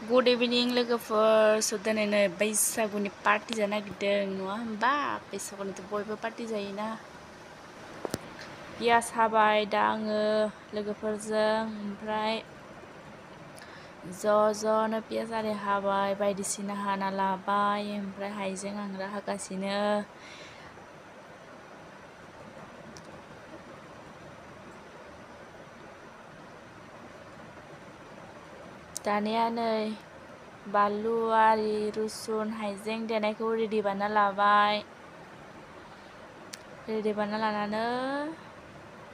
good इभिनिं लोगोफोर स' दिनै नै बैसागुनि पार्टि जानो नागिरदों नङा होमबा बैसागुनिथ' बयबो पार्टि जायोना पियास हाबाय दा आङो लोगोफोरजों ओमफ्राय ज'नो पियास आरि हाबाय बायदिसिना हाना लाबाय ओमफ्राय हाइजें आंग्रा हागासिनो दानिया नै बानलु आरि रुसुन हाइजें देनायखौ रेडि बानायना लाबाय रेडि बानायना लानानै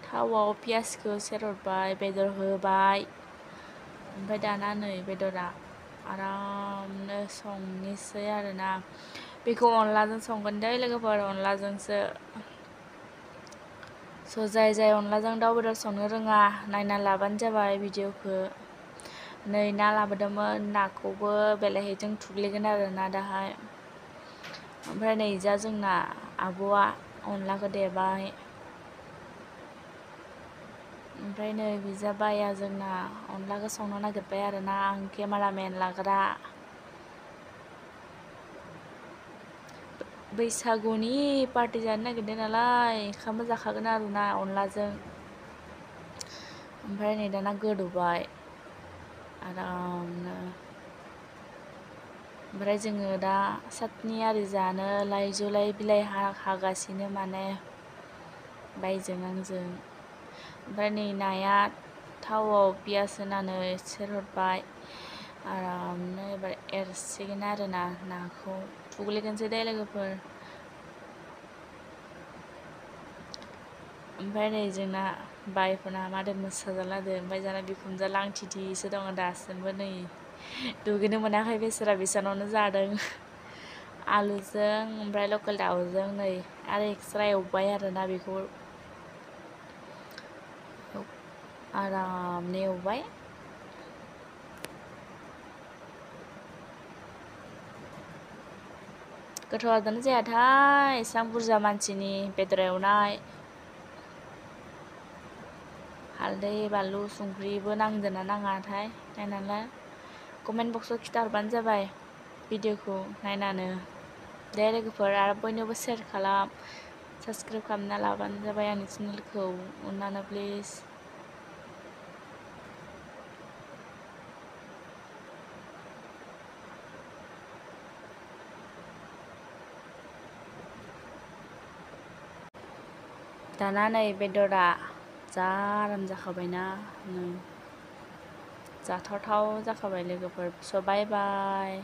थावआव पियासखौ सेरहरबाय बेदर होबाय ओमफ्राय दाना नै बेदरा आरामनो संनोसै आरोना बेखौ अनलाजों संगोन दै लोगोफोर अनलाजोंसो स' जाय अनलाजों दाउ बेदर संनो रोङा नायना लाबानो जाबाय भिडिअखौ नै ना लाबोदोंमोन नाखौबो बेलेगजों थुग्लिगोन आरोना दाहाय ओमफ्राय नै जा जोंना आब'आ अनलाखौ देबाय ओमफ्राय नै बिजा बाया जोंना अनलाखौ संनो नागिरबाय आरोना आं केमेरामेन लाग्रा बैसागुनि पार्टि जानो नागिरदों नालाय ओंखामबो जाखागोन आरोना अनलाजों ओमफ्राय नै दाना गोदौबाय आरामनो ओमफ्राय जोङो दा चाटनि आरि जानो लाइ बिलाइ हागासिनो माने बायजों आंजों ओमफ्राय नै नाया थावआव पियास होनानै सेरहरबाय आरामनो एबार एरसिगोन आरोना नाखौ थुग्लिगोनसै दे लोगोफोर ओमफ्राय नै जोंना बायफोरना मादो मोसाजालादो ओमफ्राय जोंना बिखुनजोआ लांथिथिसो दङ दासिमबो नै दुगैनो मोनाखै बेसोरा बिसानावनो जादों आलुजों ओमफ्राय लकेल दाउजों नै आरो एक्सट्रा एवबाय आरोना बेखौ आरामनो एवबाय गोथाव जादोंना जायाथाय एसेबां बुरजा मानसिनि बेदर एवनाय हालदै बानलु संख्रिबो नांदोंना नाङाथाय नायनानै कमेन्ट बक्सआव खिथाहरबानो जाबाय भिडिअखौ नायनानै दे लोगोफोर आरो बयनोबो शेयार खालाम साबसक्राइब खालामना लाबानो जाबाय आंनि चेनेलखौ अननानै प्लिज दाना नै बेदरा जा आराम जाखाबायना नै जाथावथाव जाखाबाय लोगोफोर स' बाय बाय